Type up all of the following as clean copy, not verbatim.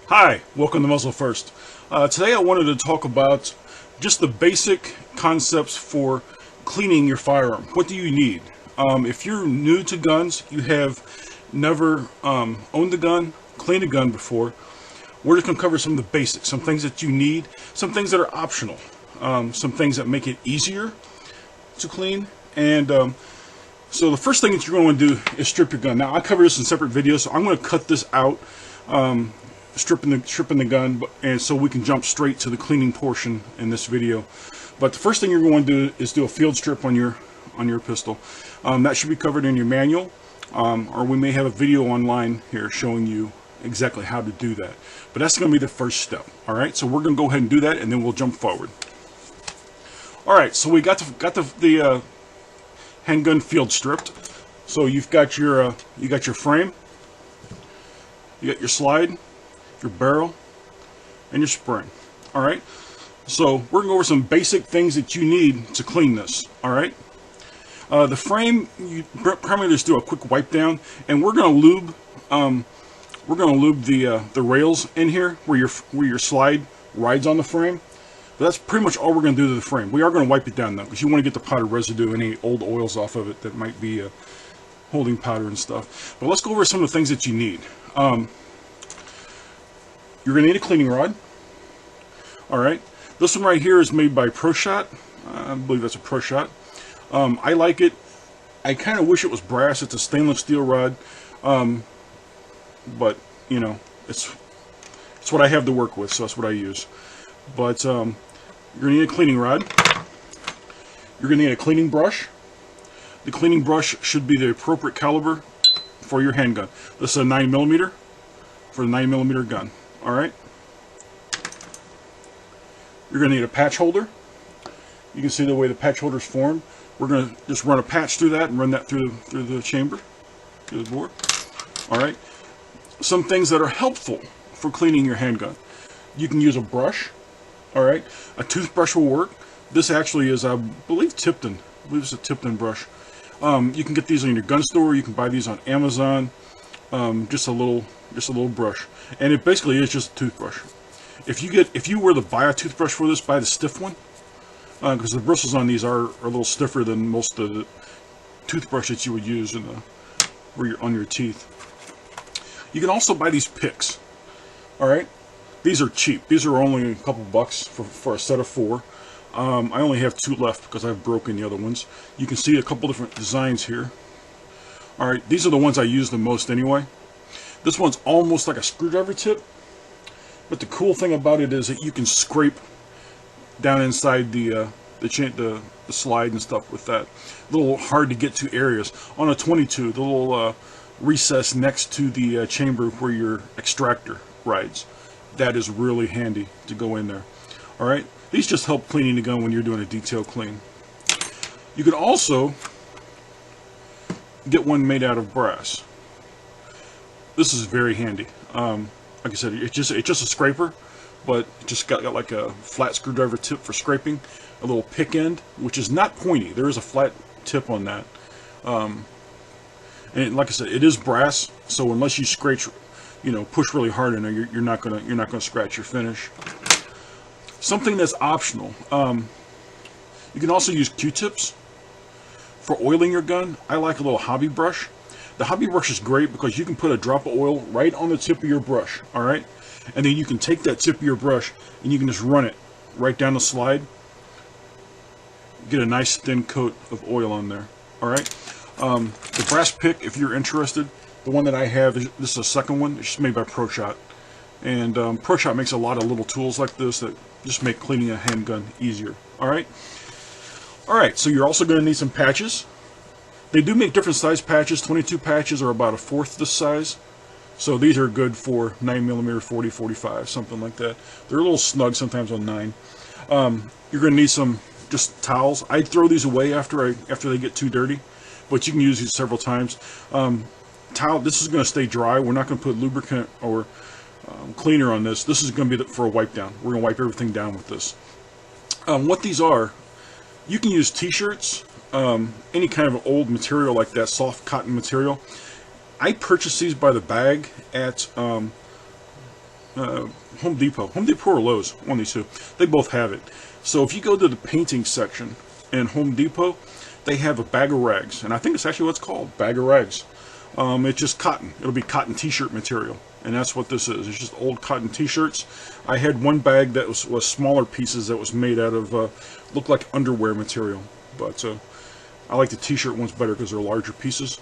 Hi, welcome to Muzzle First. Today I wanted to talk about just the basic concepts for cleaning your firearm. What do you need? If you're new to guns, you have never owned a gun, cleaned a gun before, we're just going to cover some of the basics, some things that you need, some things that are optional, some things that make it easier to clean. And so the first thing that you're going to do is strip your gun. Now I cover this in separate videos, so I'm going to cut this out. Stripping the gun, and so we can jump straight to the cleaning portion in this video. But the first thing you're going to do is do a field strip on your pistol. That should be covered in your manual, or we may have a video online here showing you exactly how to do that. But that's going to be the first step. All right, so we're going to go ahead and do that, and then we'll jump forward. All right, so we got the handgun field stripped. So you've got your frame, you got your slide, your barrel, and your spring. All right, so we're gonna go over some basic things that you need to clean this. All right, the frame, you primarily just do a quick wipe down, and we're gonna lube the rails in here where your slide rides on the frame. But that's pretty much all we're gonna do to the frame. We are gonna wipe it down though, because you want to get the powder residue, any old oils off of it that might be holding powder and stuff. But let's go over some of the things that you need. You're going to need a cleaning rod. Alright, this one right here is made by ProShot. I believe that's a ProShot. I like it. I kind of wish it was brass. It's a stainless steel rod. But, you know, it's what I have to work with, so that's what I use. But you're going to need a cleaning rod. You're going to need a cleaning brush. The cleaning brush should be the appropriate caliber for your handgun. This is a 9mm for the 9mm gun. Alright, you're going to need a patch holder. You can see the way the patch holder is formed. We're going to just run a patch through that and run that through the chamber, through the bore. Alright, some things that are helpful for cleaning your handgun. You can use a brush. Alright, a toothbrush will work. This actually is, I believe, Tipton. I believe it's a Tipton brush. You can get these in your gun store. You can buy these on Amazon. Just a little brush, and it basically is just a toothbrush. If you were to buy a toothbrush for this, buy the stiff one, because the bristles on these are a little stiffer than most of the toothbrush that you would use on your teeth. You can also buy these picks. All right, these are cheap. These are only a couple bucks for a set of 4. I only have 2 left because I've broken the other ones. You can see a couple different designs here. All right, these are the ones I use the most anyway. This one's almost like a screwdriver tip, but the cool thing about it is that you can scrape down inside the slide and stuff with that. A little hard to get to areas. On a 22, the little recess next to the chamber where your extractor rides, that is really handy to go in there. All right, these just help cleaning the gun when you're doing a detail clean. You can also get one made out of brass. This is very handy. Like I said, it's just a scraper, but it just got like a flat screwdriver tip for scraping, a little pick end, which is not pointy. There is a flat tip on that, and like I said, it is brass. So unless you scratch, push really hard in there, you're not gonna scratch your finish. Something that's optional. You can also use Q-tips for oiling your gun. I like a little hobby brush. The hobby brush is great because you can put a drop of oil right on the tip of your brush, all right? And then you can take that tip of your brush and you can just run it right down the slide. Get a nice thin coat of oil on there, all right? The brass pick, if you're interested, the one that I have, this is a second one. It's just made by ProShot. And ProShot makes a lot of little tools like this that just make cleaning a handgun easier, all right? All right, so you're also going to need some patches. They do make different size patches. 22 patches are about 1/4 this size. So these are good for 9mm, 40, 45, something like that. They're a little snug sometimes on 9. You're going to need some just towels. I throw these away after they get too dirty, but you can use these several times. This is going to stay dry. We're not going to put lubricant or cleaner on this. This is going to be for a wipe down. We're going to wipe everything down with this. What these are, you can use t-shirts, any kind of old material like that, soft cotton material. I purchased these by the bag at Home Depot or Lowe's, one of these two. They both have it. So if you go to the painting section in Home Depot, they have a bag of rags, and I think it's actually what it's called, bag of rags. It's just cotton. It'll be cotton t-shirt material, and that's what this is. It's just old cotton t-shirts. I had one bag that was smaller pieces that was made out of looked like underwear material, but I like the t-shirt ones better because they're larger pieces.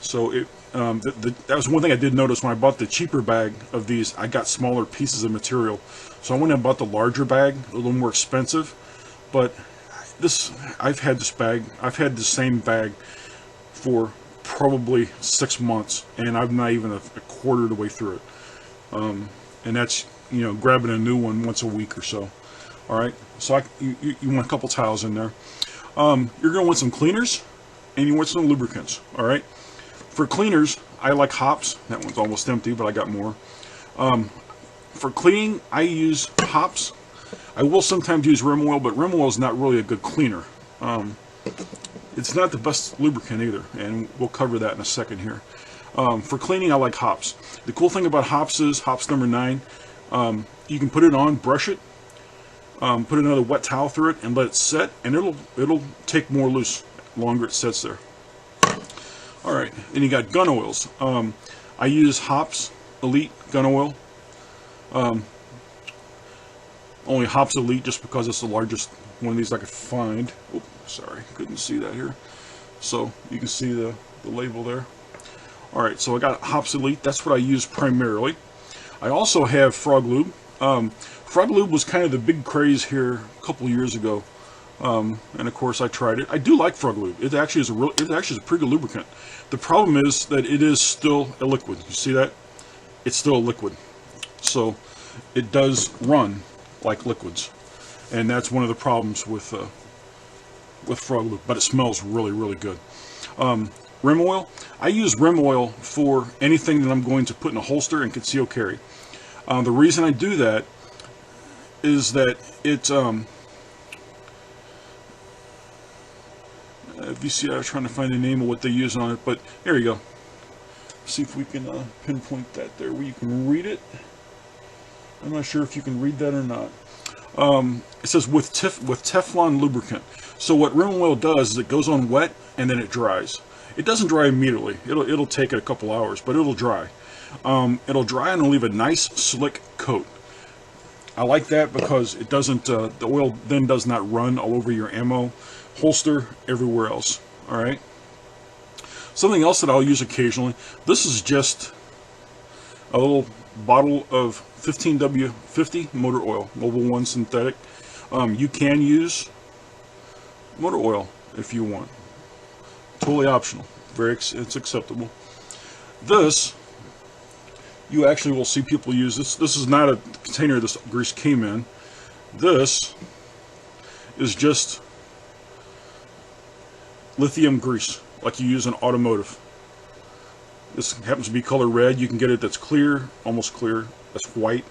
So that was one thing I did notice when I bought the cheaper bag of these. I got smaller pieces of material, so I went and bought the larger bag, a little more expensive. But I've had the same bag for probably 6 months, and I'm not even a quarter of the way through it. And that's, you know, grabbing a new one once a week or so. All right, so you want a couple towels in there. You're gonna want some cleaners, and you want some lubricants. All right. For cleaners, I like hops. That one's almost empty, but I got more. For cleaning, I use hops. I will sometimes use rim oil, but rim oil is not really a good cleaner. It's not the best lubricant either, and we'll cover that in a second here. For cleaning, I like hops. The cool thing about hops is, hops number 9, you can put it on, brush it, put another wet towel through it, and let it set, and it'll take more loose the longer it sits there. Alright, then you got gun oils. I use Hops Elite gun oil. Only Hops Elite just because it's the largest one of these I could find. Oh, sorry, couldn't see that here. So you can see the label there. Alright, so I got Hops Elite. That's what I use primarily. I also have Froglube. Froglube was kind of the big craze here a couple years ago. And of course I tried it. I do like Froglube. It actually is a pretty good lubricant. The problem is that it is still a liquid. You see that? It's still a liquid. So it does run like liquids. And that's one of the problems with Froglube, but it smells really, really good. Rim oil. I use rim oil for anything that I'm going to put in a holster and conceal carry. The reason I do that is that it if you see, I was trying to find the name of what they use on it, but there you go. See if we can pinpoint that there where you can read it. I'm not sure if you can read that or not. It says with Teflon lubricant. So what rim oil does is it goes on wet and then it dries. It doesn't dry immediately. It'll take it a couple hours, but it'll dry. It'll dry and it'll leave a nice slick coat. I like that because it doesn't. The oil then does not run all over your ammo holster, everywhere else. All right. Something else that I'll use occasionally. This is just a little bottle of 15W50 motor oil, Mobil 1 synthetic. You can use motor oil if you want. Totally optional. It's acceptable. This, you actually will see people use this. This is not a container this grease came in. This is just lithium grease, like you use in automotive. This happens to be color red. You can get it that's clear, almost clear, that's white,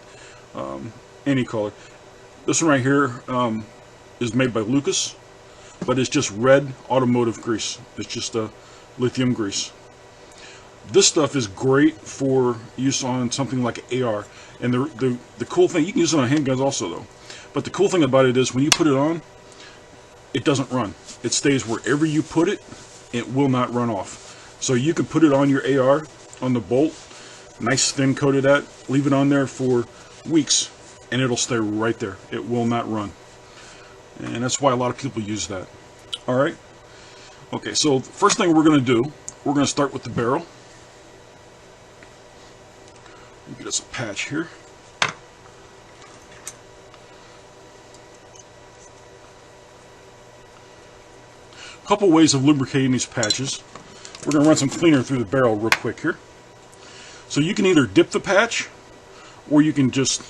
any color. This one right here is made by Lucas, but it's just red automotive grease. It's just a lithium grease. This stuff is great for use on something like AR. And the cool thing, you can use it on handguns also though. But the cool thing about it is when you put it on, it doesn't run. It stays wherever you put it. It will not run off. So you can put it on your AR, on the bolt, nice thin coat of that, leave it on there for weeks, and it'll stay right there. It will not run. And that's why a lot of people use that. All right. Okay, so the first thing we're going to do, we're going to start with the barrel. Get us a patch here. A couple ways of lubricating these patches. We're going to run some cleaner through the barrel real quick here. So you can either dip the patch, or you can just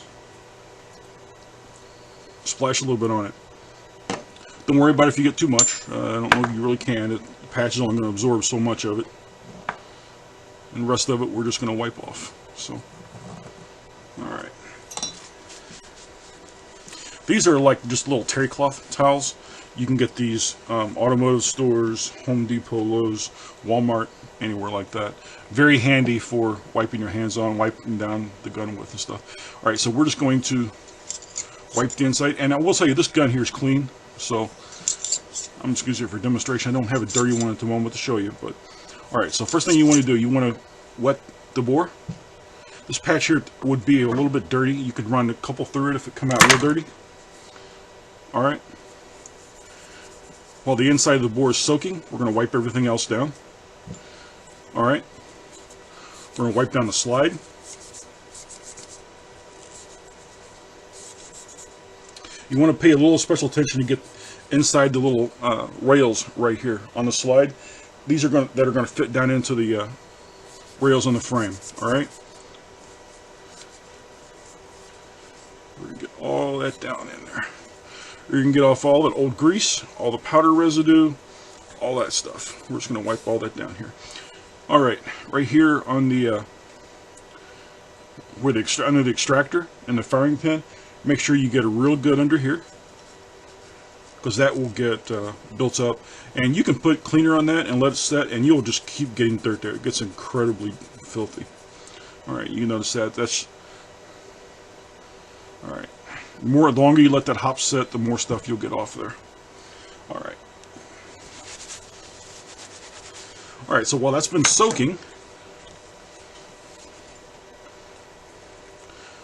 splash a little bit on it. Don't worry about it if you get too much. I don't know if you really can. The patch is only going to absorb so much of it. And the rest of it we're just going to wipe off. So, alright. These are like just little terry cloth towels. You can get these automotive stores, Home Depot, Lowe's, Walmart, anywhere like that. Very handy for wiping your hands on, wiping down the gun with and stuff. Alright, so we're just going to wipe the inside. And I will tell you, this gun here is clean. So I'm just using it for demonstration. I don't have a dirty one at the moment to show you. But alright, so first thing you want to do, you want to wet the bore. This patch here would be a little bit dirty. You could run a couple through it if it come out real dirty. Alright. While the inside of the bore is soaking, we're going to wipe everything else down. Alright. We're going to wipe down the slide. You want to pay a little special attention to get inside the little rails right here on the slide. These are going to fit down into the rails on the frame. Alright. We're going to get all that down in there. You can get off all that old grease, all the powder residue, all that stuff. We're just going to wipe all that down here. Alright, right here on the under the extractor and the firing pin, make sure you get it real good under here, because that will get built up. And you can put cleaner on that and let it set, and you'll just keep getting dirt there. It gets incredibly filthy. Alright, you notice that. That's alright. The longer you let that hop set, the more stuff you'll get off there. Alright. Alright, so while that's been soaking,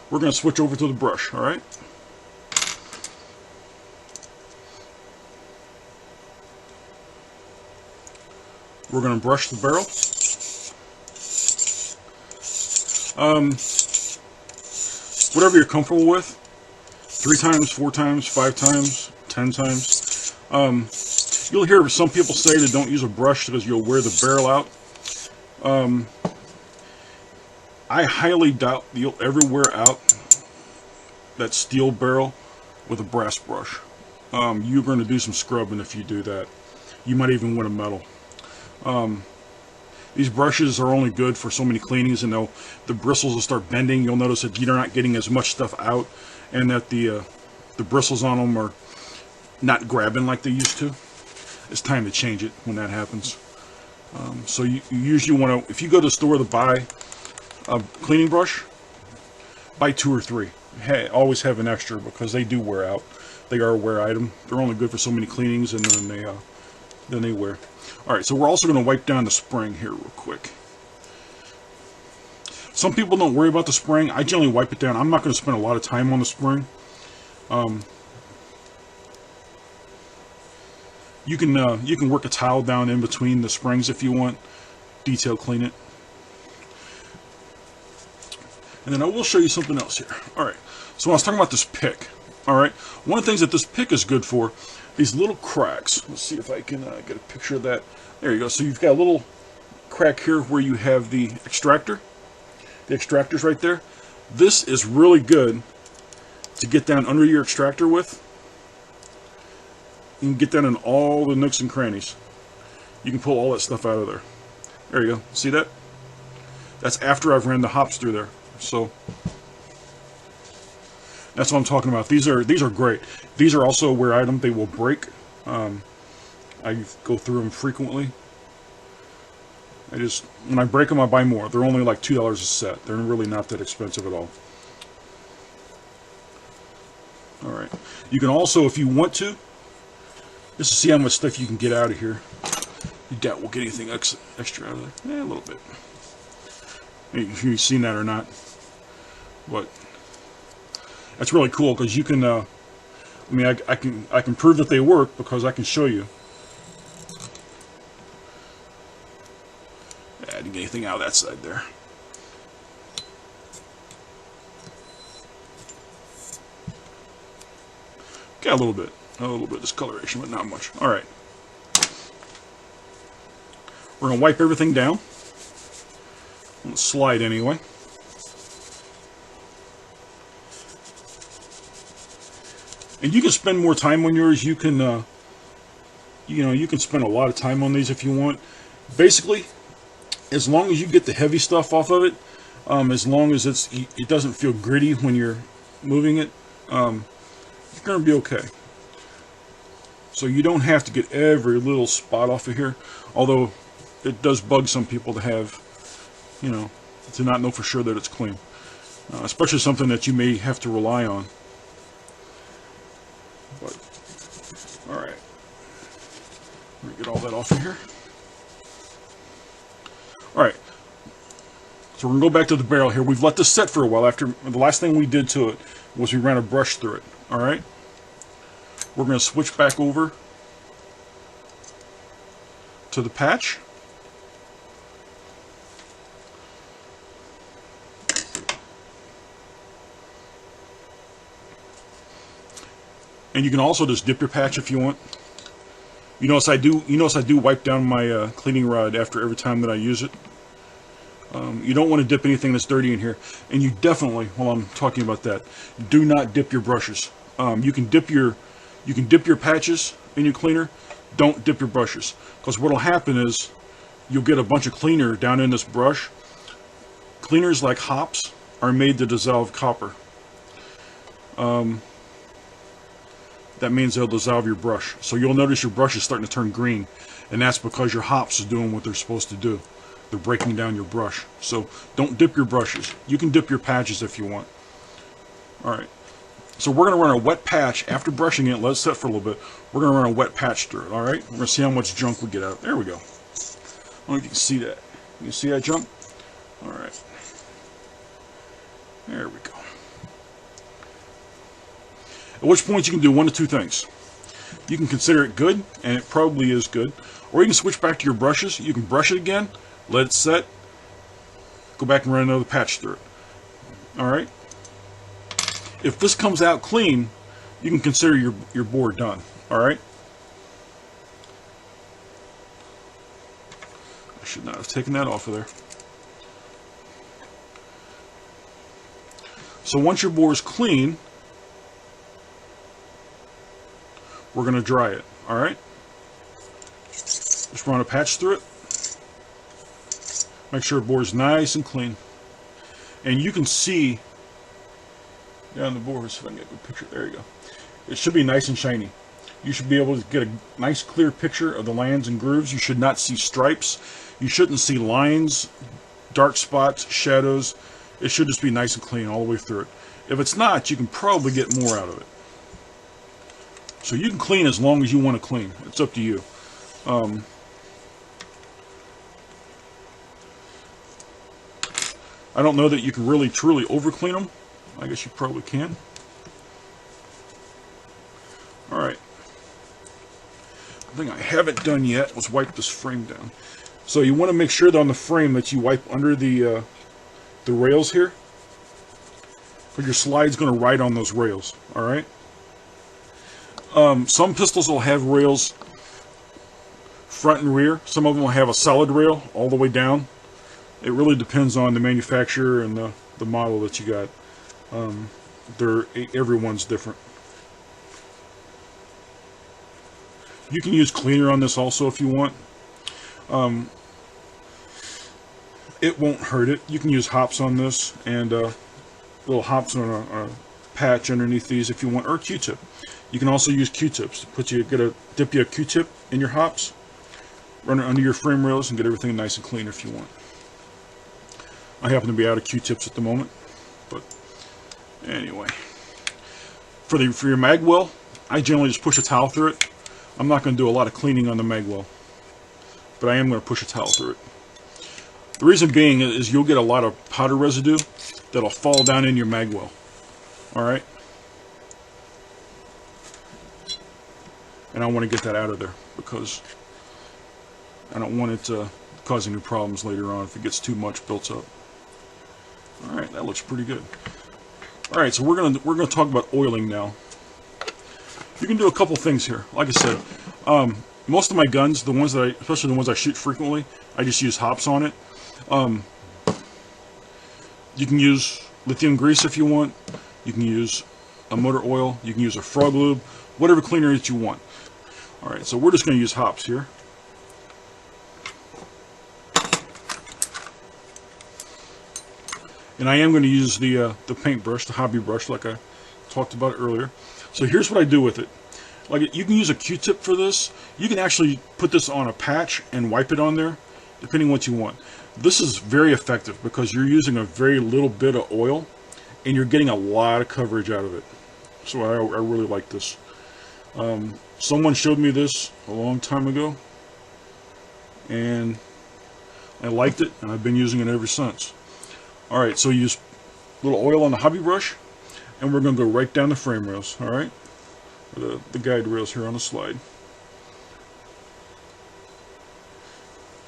we're going to switch over to the brush, alright? We're going to brush the barrel. Whatever you're comfortable with. 3 times, 4 times, 5 times, 10 times. You'll hear some people say that don't use a brush because you'll wear the barrel out. I highly doubt you'll ever wear out that steel barrel with a brass brush. You're going to do some scrubbing if you do that. You might even win a medal. These brushes are only good for so many cleanings, and the bristles will start bending. You'll notice that you're not getting as much stuff out, and that the bristles on them are not grabbing like they used to. It's time to change it when that happens. So you usually want to, if you go to the store to buy a cleaning brush, buy 2 or 3. Hey, always have an extra, because they do wear out. They are a wear item. They're only good for so many cleanings, and then they wear. All right, so we're also going to wipe down the spring here real quick. Some people don't worry about the spring. I generally wipe it down. I'm not going to spend a lot of time on the spring. You can work a towel down in between the springs if you want. Detail clean it. And then I will show you something else here. Alright, so when I was talking about this pick, alright, one of the things that this pick is good for, these little cracks. Let's see if I can get a picture of that. There you go. So you've got a little crack here where you have the extractor. The extractor's right there. This is really good to get down under your extractor with. You can get down in all the nooks and crannies. You can pull all that stuff out of there. There you go. See that? That's after I've ran the hops through there. So that's what I'm talking about. These are great. These are also a wear item. They will break. I go through them frequently. When I break them, I buy more. They're only like $2 a set. They're really not that expensive at all. Alright. You can also, if you want to, just to see how much stuff you can get out of here. You doubt we'll get anything extra out of there. A little bit. If you've seen that or not. But that's really cool, because you can, I can prove that they work because I can show you. I didn't get anything out of that side there. Got a little bit of discoloration, but not much. All right. We're going to wipe everything down. On the slide anyway. And you can spend more time on yours. You can, you can spend a lot of time on these if you want. Basically, as long as you get the heavy stuff off of it, as long as it doesn't feel gritty when you're moving it, you're going to be okay. So you don't have to get every little spot off of here, although it does bug some people to have, you know, to not know for sure that it's clean. Especially something that you may have to rely on. But, alright. Let me get all that off of here. Alright. So we're going to go back to the barrel here. We've let this set for a while. After the last thing we did to it was we ran a brush through it. Alright. We're going to switch back over to the patch. And you can also just dip your patch if you want. You notice I do wipe down my cleaning rod after every time that I use it. You don't want to dip anything that's dirty in here. And you definitely, while I'm talking about that, do not dip your brushes. You can dip your patches in your cleaner. Don't dip your brushes, because what'll happen is you'll get a bunch of cleaner down in this brush. Cleaners like hops are made to dissolve copper. That means they'll dissolve your brush. So you'll notice your brush is starting to turn green, and that's because your hops are doing what they're supposed to do. They're breaking down your brush. So don't dip your brushes. You can dip your patches if you want. Alright. So we're going to run a wet patch after brushing it. Let it set for a little bit. We're going to run a wet patch through it. Alright. We're going to see how much junk we get out. There we go. I don't know if you can see that. You can see that junk? Alright. There we go. At which point you can do one of two things. You can consider it good, and it probably is good. Or you can switch back to your brushes. You can brush it again, let it set, go back and run another patch through it. Alright? If this comes out clean, you can consider your board done. Alright? I should not have taken that off of there. So once your board is clean, we're going to dry it. Alright? Just run a patch through it. Make sure the board is nice and clean. And you can see down the board, if I can get a good picture. There you go. It should be nice and shiny. You should be able to get a nice clear picture of the lines and grooves. You should not see stripes. You shouldn't see lines, dark spots, shadows. It should just be nice and clean all the way through it. If it's not, you can probably get more out of it. So you can clean as long as you want to clean. It's up to you. I don't know that you can really truly over clean them. I guess you probably can. Alright. The thing I haven't done yet was wipe this frame down. So you want to make sure that on the frame that you wipe under the rails here. Because your slide's going to ride on those rails. Alright. Some pistols will have rails front and rear. Some of them will have a solid rail all the way down. It really depends on the manufacturer and the model that you got. Everyone's different. You can use cleaner on this also if you want. It won't hurt it. You can use hops on this, and little hops on a patch underneath these if you want, or Q-tip. You can also use Q-tips. Dip you a Q-tip in your hops, run it under your frame rails, and get everything nice and clean if you want. I happen to be out of Q-tips at the moment, but anyway. For your mag well, I generally just push a towel through it. I'm not going to do a lot of cleaning on the mag well, but I am going to push a towel through it. The reason being is you'll get a lot of powder residue that'll fall down in your mag well. Alright? And I want to get that out of there because I don't want it to cause any problems later on if it gets too much built up. Alright, that looks pretty good. Alright, so we're gonna talk about oiling now. You can do a couple things here. Like I said, most of my guns, especially the ones I shoot frequently, I just use hops on it. You can use lithium grease if you want. You can use a motor oil. You can use a Froglube, whatever cleaner that you want. Alright, so we're just going to use hops here. And I am going to use the paintbrush, the hobby brush, like I talked about earlier. So here's what I do with it. Like, you can use a Q-tip for this. You can actually put this on a patch and wipe it on there, depending what you want. This is very effective because you're using a very little bit of oil and you're getting a lot of coverage out of it. So I really like this. Someone showed me this a long time ago and I liked it, and I've been using it ever since. Alright, so use a little oil on the hobby brush, and we're going to go right down the frame rails, alright? The guide rails here on the slide.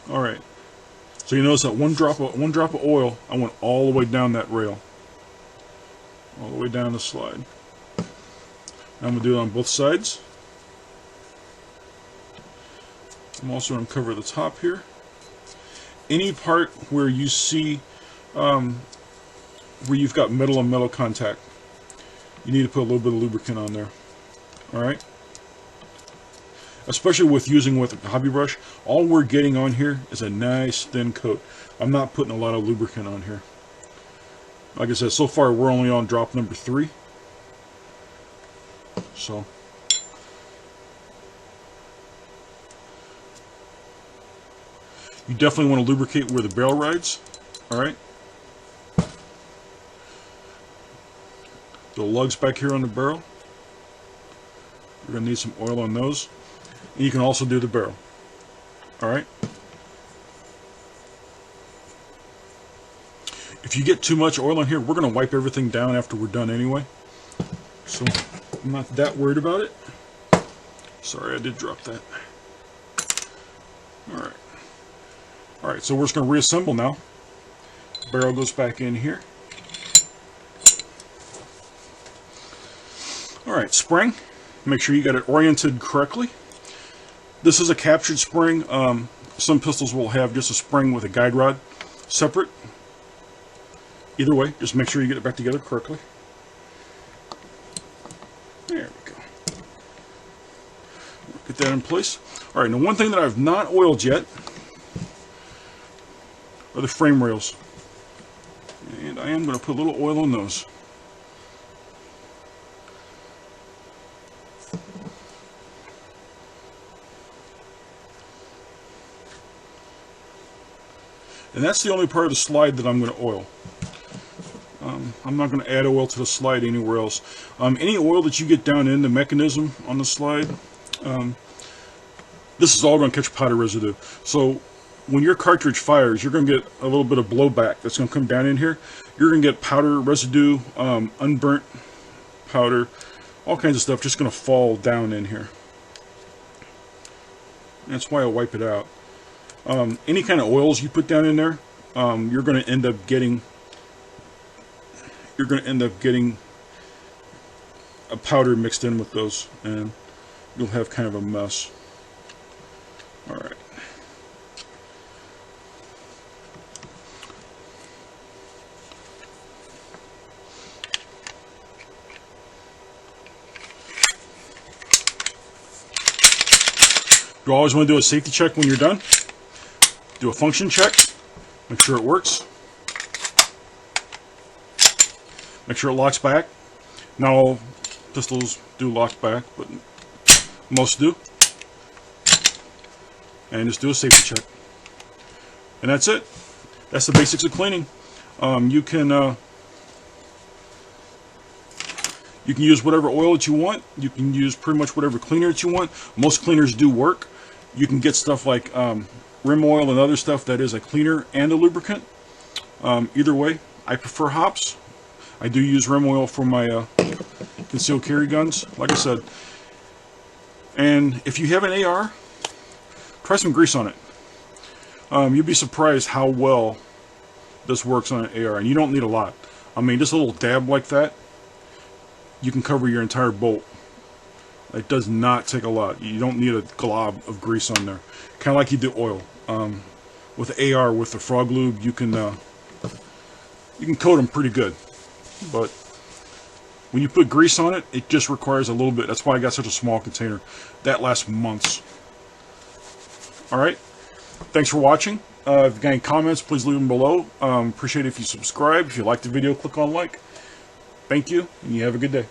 Alright, so you notice that one drop of oil, I went all the way down that rail. All the way down the slide. I'm going to do it on both sides. I'm also going to cover the top here. Any part where you see where you've got metal on metal contact, you need to put a little bit of lubricant on there. Alright? Especially with using with a hobby brush, all we're getting on here is a nice thin coat. I'm not putting a lot of lubricant on here. Like I said, so far we're only on drop number 3. So you definitely want to lubricate where the barrel rides. Alright? The lugs back here on the barrel. You're going to need some oil on those. And you can also do the barrel. Alright? If you get too much oil in here, we're going to wipe everything down after we're done anyway. So I'm not that worried about it. Sorry, I did drop that. Alright. Alright, so we're just going to reassemble now. Barrel goes back in here. Alright, spring. Make sure you got it oriented correctly. This is a captured spring. Some pistols will have just a spring with a guide rod separate. Either way, just make sure you get it back together correctly. There we go. Get that in place. Alright, now one thing that I've not oiled yet are the frame rails. And I am going to put a little oil on those. And that's the only part of the slide that I'm going to oil. I'm not going to add oil to the slide anywhere else. Any oil that you get down in the mechanism on the slide, this is all going to catch powder residue. So when your cartridge fires, you're going to get a little bit of blowback that's going to come down in here. You're going to get powder residue, unburnt powder, all kinds of stuff just going to fall down in here. That's why I wipe it out. Any kind of oils you put down in there, you're going to end up getting a powder mixed in with those, and you'll have kind of a mess. All right. You always want to do a safety check when you're done. Do a function check. Make sure it works. Make sure it locks back. Not all pistols do lock back, but most do. And just do a safety check. And that's it. That's the basics of cleaning. You can use whatever oil that you want. You can use pretty much whatever cleaner that you want. Most cleaners do work. You can get stuff like rim oil and other stuff that is a cleaner and a lubricant. Either way, I prefer hops. I do use rim oil for my concealed carry guns, like I said. And if you have an AR, try some grease on it. You'll be surprised how well this works on an AR, and you don't need a lot. I mean, just a little dab like that, you can cover your entire bolt. It does not take a lot. You don't need a glob of grease on there. Kind of like you do oil. With the AR, with the Froglube, you can coat them pretty good. But when you put grease on it, it just requires a little bit. That's why I got such a small container. That lasts months. Alright. Thanks for watching. If you've got any comments, please leave them below. Appreciate it if you subscribe. If you like the video, click on like. Thank you, and you have a good day.